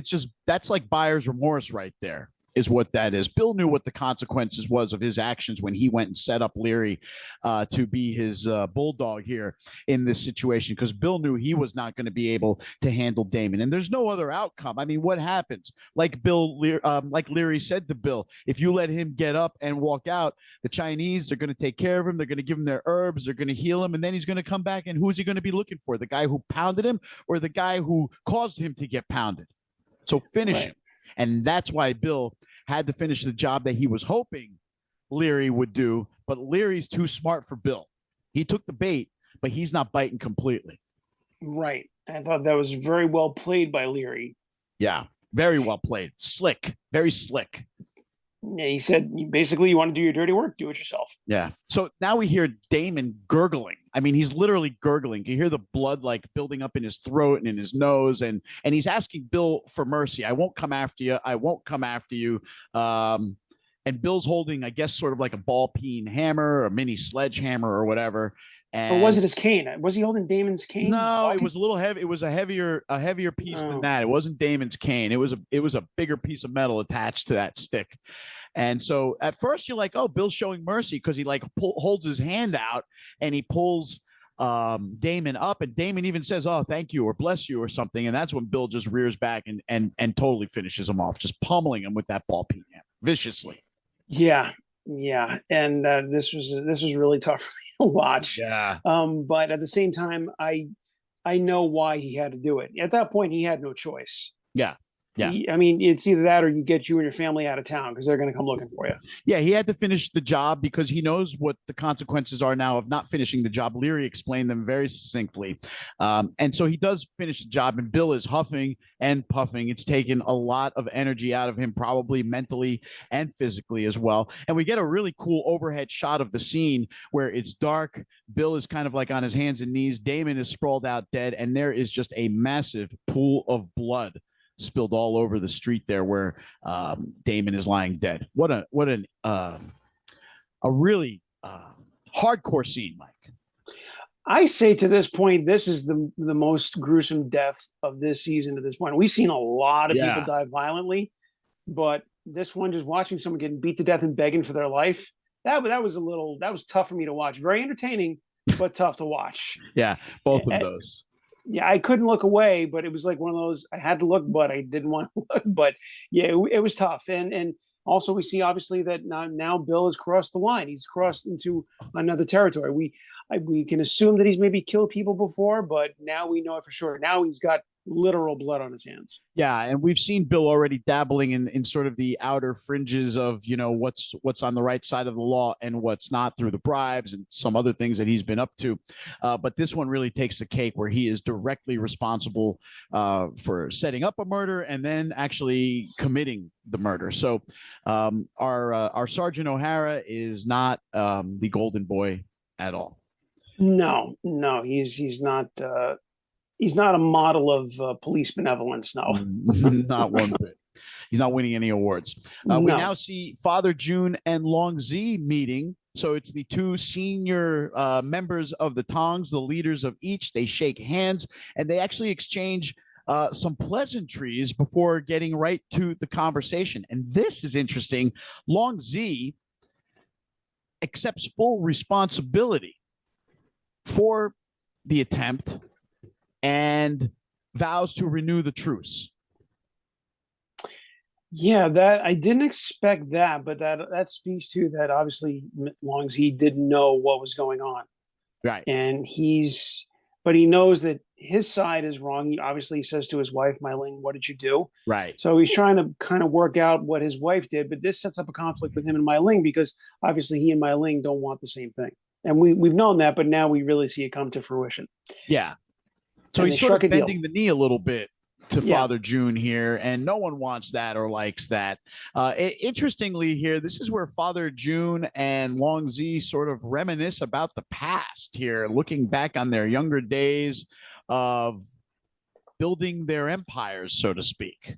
that's like buyer's remorse right there. is what that is. Bill knew what the consequences was of his actions when he went and set up Leary to be his bulldog here in this situation, because Bill knew he was not going to be able to handle Damon. And there's no other outcome. I mean, what happens? Like Leary said to Bill, if you let him get up and walk out, the Chinese are going to take care of him. They're going to give him their herbs. They're going to heal him. And then he's going to come back. And who's he going to be looking for? The guy who pounded him or the guy who caused him to get pounded? So finish him. And that's why Bill had to finish the job that he was hoping Leary would do. But Leary's too smart for Bill. He took the bait, but he's not biting completely. Right. I thought that was very well played by Leary. Yeah, very well played. Slick, very slick. Yeah, he said, basically, you want to do your dirty work, do it yourself. Yeah. So now we hear Damon gurgling. I mean, he's literally gurgling. You hear the blood like building up in his throat and in his nose. And he's asking Bill for mercy. I won't come after you. I won't come after you. And Bill's holding, I guess, sort of like a ball-peen hammer or a mini sledgehammer or whatever. And or was it his cane? Was he holding Damon's cane? No, it was a little heavy. It was a heavier piece than that. It wasn't Damon's cane. It was a bigger piece of metal attached to that stick. And so at first you're like, oh, Bill's showing mercy because he like holds his hand out and he pulls Damon up, and Damon even says, oh, thank you or bless you or something. And that's when Bill just rears back and totally finishes him off, just pummeling him with that ball peen hammer viciously. Yeah. Yeah. And this was really tough for me to watch. Yeah. But at the same time, I know why he had to do it. At that point, he had no choice. Yeah. Yeah. I mean, it's either that or you get you and your family out of town because they're going to come looking for you. Yeah, he had to finish the job because he knows what the consequences are now of not finishing the job. Leary explained them very succinctly. And so he does finish the job, and Bill is huffing and puffing. It's taken a lot of energy out of him, probably mentally and physically as well. And we get a really cool overhead shot of the scene where it's dark. Bill is kind of like on his hands and knees. Damon is sprawled out dead, and there is just a massive pool of blood spilled all over the street there where Damon is lying dead. What a really hardcore scene, Mike. I say to this point, this is the most gruesome death of this season to this point. We've seen a lot of people die violently, but this one, just watching someone getting beat to death and begging for their life, that was tough for me to watch. Very entertaining, but tough to watch. Yeah, both of those. Yeah, I couldn't look away, but it was like one of those, I had to look, but I didn't want to look. But yeah, it was tough. And also we see obviously that now Bill has crossed the line. He's crossed into another territory. We can assume that he's maybe killed people before, but now we know it for sure. Now he's got literal blood on his hands. Yeah, and we've seen Bill already dabbling in sort of the outer fringes of, what's on the right side of the law and what's not through the bribes and some other things that he's been up to. But this one really takes the cake, where he is directly responsible for setting up a murder and then actually committing the murder. So our Sergeant O'Hara is not the golden boy at all. No, he's not. He's not a model of police benevolence. No, not one bit. He's not winning any awards. No. We now see Father June and Long Zhi meeting. So it's the two senior members of the Tongs, the leaders of each. They shake hands and they actually exchange some pleasantries before getting right to the conversation. And this is interesting. Long Zhi accepts full responsibility for the attempt and vows to renew the truce. Yeah, that I didn't expect that, but that speaks to that. Obviously, Long Zhi didn't know what was going on, right? And but he knows that his side is wrong. He obviously says to his wife, "My Ling, what did you do?" Right. So he's trying to kind of work out what his wife did, but this sets up a conflict with him and My Ling because obviously he and My Ling don't want the same thing, and we've known that, but now we really see it come to fruition. Yeah. So he's sort of bending the knee a little bit to Father June here, and no one wants that or likes that. Interestingly here, this is where Father June and Long Zhi sort of reminisce about the past here, looking back on their younger days of building their empires, so to speak.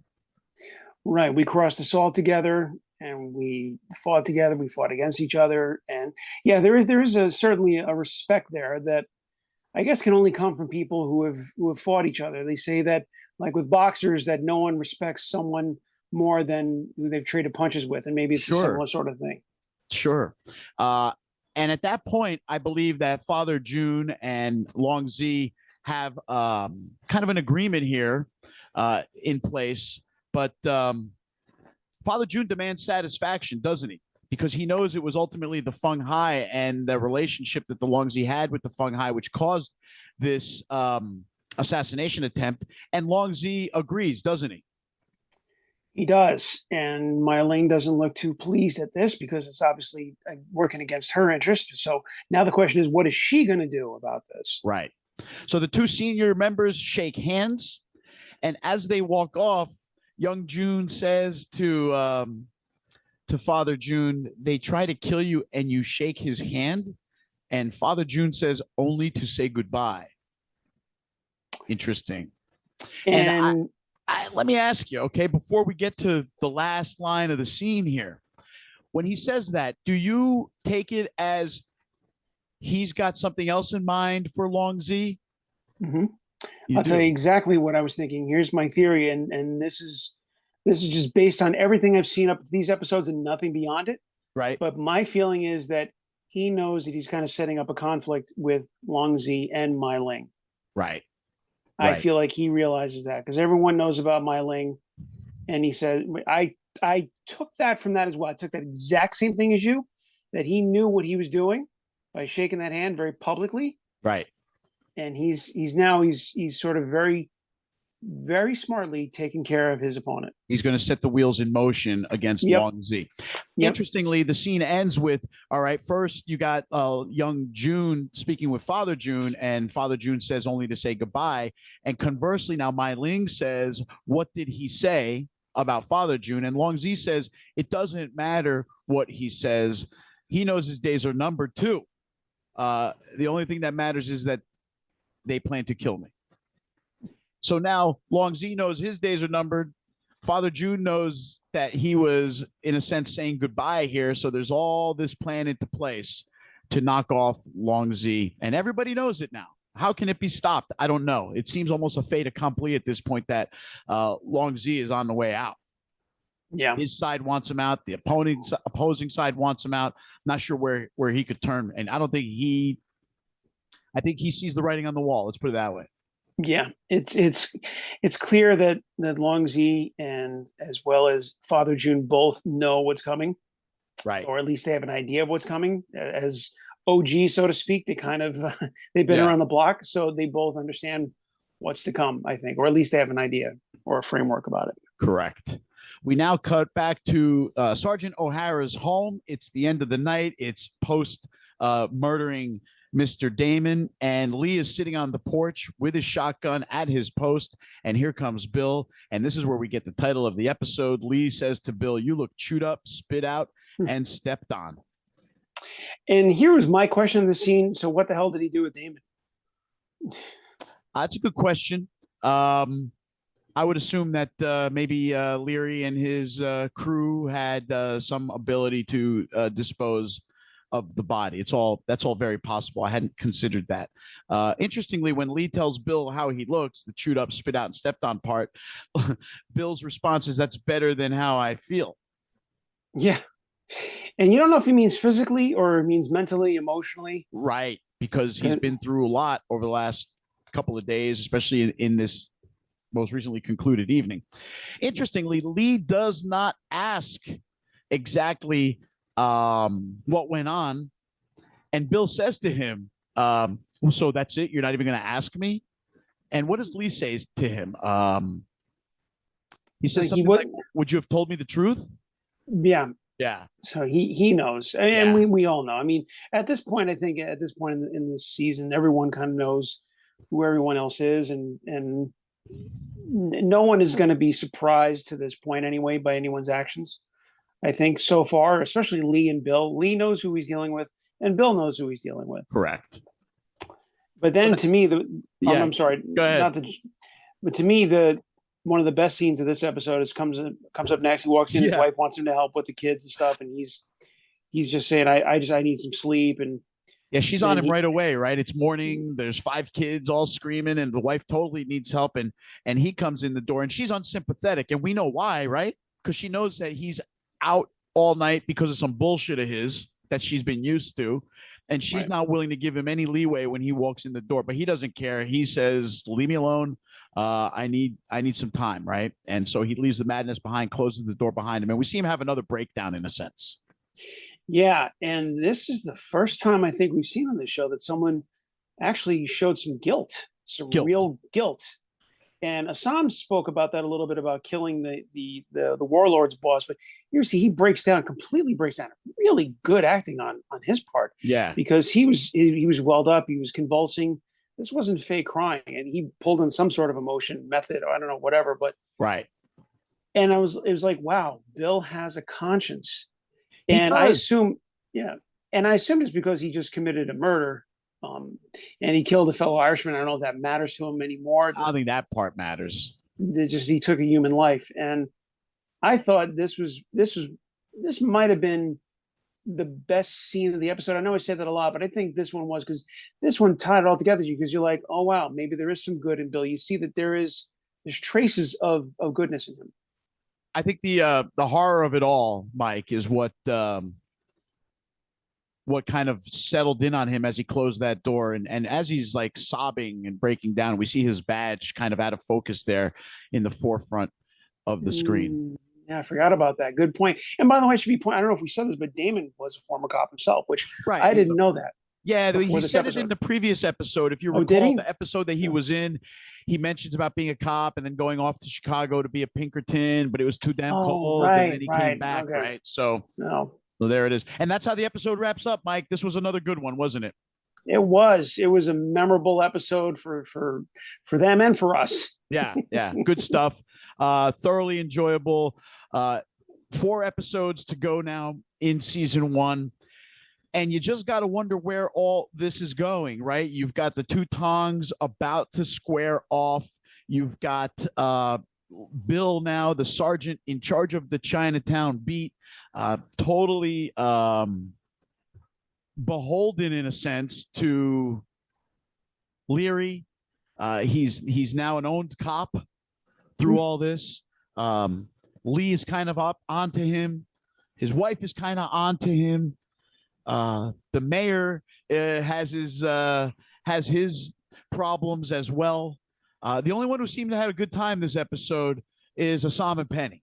Right. We crossed the salt together and we fought together. We fought against each other. And yeah, there is certainly a respect there that I guess can only come from people who have fought each other. They say that, like with boxers, that no one respects someone more than who they've traded punches with, and maybe it's a similar sort of thing. Sure. And at that point, I believe that Father June and Long Zhi have kind of an agreement here in place. But Father June demands satisfaction, doesn't he? Because he knows it was ultimately the Feng Hai and the relationship that the Long Zhi had with the Feng Hai, which caused this assassination attempt. And Long Zhi agrees, doesn't he? He does. And Mai Ling doesn't look too pleased at this because it's obviously working against her interest. So now the question is, what is she going to do about this? Right. So the two senior members shake hands. And as they walk off, young June says to Father June, they try to kill you and you shake his hand. And Father June says, only to say goodbye. Interesting. And let me ask you, okay, before we get to the last line of the scene here, when he says that, do you take it as he's got something else in mind for Long Zhi? Mm-hmm. I'll tell you exactly what I was thinking. Here's my theory, and this is just based on everything I've seen up to these episodes and nothing beyond it. Right. But my feeling is that he knows that he's kind of setting up a conflict with Long Zhi and Mai Ling. Right. I feel like he realizes that because everyone knows about Mai Ling, and he said, I took that from that as well. I took that exact same thing as you, that he knew what he was doing by shaking that hand very publicly. Right. And he's sort of very, very smartly taking care of his opponent. He's going to set the wheels in motion against Long Zhi. Interestingly, the scene ends with, all right, first you got young June speaking with Father June, and Father June says only to say goodbye. And conversely, now Mai Ling says, what did he say about Father June? And Long Zhi says, it doesn't matter what he says. He knows his days are numbered too. The only thing that matters is that they plan to kill me. So now Long Zhi knows his days are numbered. Father June knows that he was, in a sense, saying goodbye here. So there's all this plan into place to knock off Long Zhi. And everybody knows it now. How can it be stopped? I don't know. It seems almost a fait accompli at this point that Long Zhi is on the way out. Yeah. His side wants him out. The opposing side wants him out. Not sure where he could turn. And I think he sees the writing on the wall. Let's put it that way. Yeah, it's clear that Long Zhi and as well as Father June both know what's coming, right? Or at least they have an idea of what's coming. As OG, so to speak, they kind of they've been around the block, so they both understand what's to come. I think, or at least they have an idea or a framework about it. Correct. We now cut back to Sergeant O'Hara's home. It's the end of the night. It's post murdering Mr. Damon, and Lee is sitting on the porch with his shotgun at his post, and here comes Bill, and this is where we get the title of the episode. Lee says to Bill, you look chewed up, spit out, and stepped on. And here was my question in the scene. So what the hell did he do with Damon? That's a good question. I would assume that maybe Leary and his crew had some ability to dispose of the body. That's all very possible. I hadn't considered that. Interestingly, when Lee tells Bill how he looks, the chewed up, spit out, and stepped on part, Bill's response is, that's better than how I feel. Yeah. And you don't know if he means physically or means mentally, emotionally. Right. Because he's been through a lot over the last couple of days, especially in this most recently concluded evening. Interestingly, Lee does not ask exactly what went on, and Bill says to him, so that's it, you're not even going to ask me? And what does Lee say to him? He says something like, would you have told me the truth? Yeah. So he knows, and we all know. I mean, at this point, I think at this point in this season, everyone kind of knows who everyone else is, and no one is going to be surprised to this point anyway by anyone's actions. I think so far, especially Lee and Bill. Lee knows who he's dealing with, and Bill knows who he's dealing with. Correct. But then, to me, I'm sorry, go ahead. But to me, one of the best scenes of this episode is comes up next. He walks in, his wife wants him to help with the kids and stuff, and he's just saying, I need some sleep, and she's on him right away, right? It's morning. There's 5 kids all screaming, and the wife totally needs help, and he comes in the door, and she's unsympathetic, and we know why, right? because she knows that he's out all night because of some bullshit of his that she's been used to. And she's not willing to give him any leeway when he walks in the door, but he doesn't care. He says, leave me alone. I need some time. Right. And so he leaves the madness behind, closes the door behind him. And we see him have another breakdown in a sense. Yeah. And this is the first time I think we've seen on this show that someone actually showed some guilt, real guilt. And Assam spoke about that a little bit, about killing the warlord's boss. But you see, he completely breaks down. Really good acting on his part. Yeah, because he was welled up. He was convulsing. This wasn't fake crying, and he pulled in some sort of emotion method, or I don't know, whatever. But right. And it was like, wow, Bill has a conscience, and I assume it's because he just committed a murder. And he killed a fellow Irishman. I don't know if that matters to him anymore. I don't think that part matters. He took a human life, and I thought this might have been the best scene of the episode. I know I say that a lot, but I think this one was, because this one tied it all together. Because you're like, oh wow, maybe there is some good in Bill. You see that there's traces of goodness in him. I think the horror of it all, Mike, is what kind of settled in on him as he closed that door. And as he's like sobbing and breaking down, we see his badge kind of out of focus there in the forefront of the screen. Yeah, I forgot about that. Good point. And by the way, I don't know if we said this, but Damon was a former cop himself, which I didn't know that. Yeah, he said it in the previous episode. If you recall the episode that he was in, he mentions about being a cop and then going off to Chicago to be a Pinkerton, but it was too damn cold. And then he came back, right? So there it is. And that's how the episode wraps up, Mike. This was another good one, wasn't it? It was. It was a memorable episode for them and for us. Yeah. Good stuff. Thoroughly enjoyable. 4 episodes to go now in season 1. And you just got to wonder where all this is going, right? You've got the 2 tongs about to square off. You've got Bill now, the sergeant in charge of the Chinatown beat, totally beholden in a sense to Leary. He's now an owned cop through all this. Lee is kind of up onto him. His wife is kind of onto him. The mayor has his problems as well. The only one who seemed to have a good time this episode is Assam and Penny.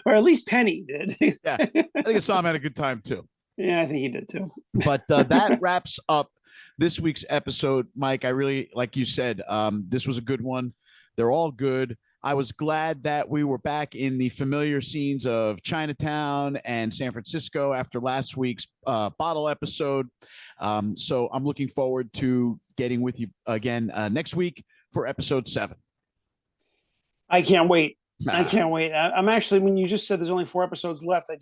Or at least Penny did. Yeah, I think Assam had a good time too. Yeah, I think he did too. But that wraps up this week's episode, Mike. I really, like you said, this was a good one. They're all good. I was glad that we were back in the familiar scenes of Chinatown and San Francisco after last week's bottle episode. So I'm looking forward to getting with you again next week for episode 7. I can't wait. I can't wait. I'm actually, when you just said there's only 4 episodes left, I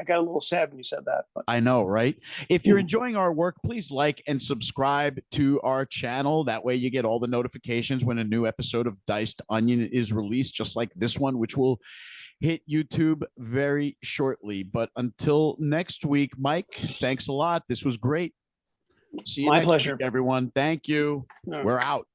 got a little sad when you said that. But. I know, right? If you're enjoying our work, please like and subscribe to our channel. That way you get all the notifications when a new episode of Diced Onion is released, just like this one, which will hit YouTube very shortly. But until next week, Mike, thanks a lot. This was great. See you My next pleasure. week, everyone. Thank you. We're out.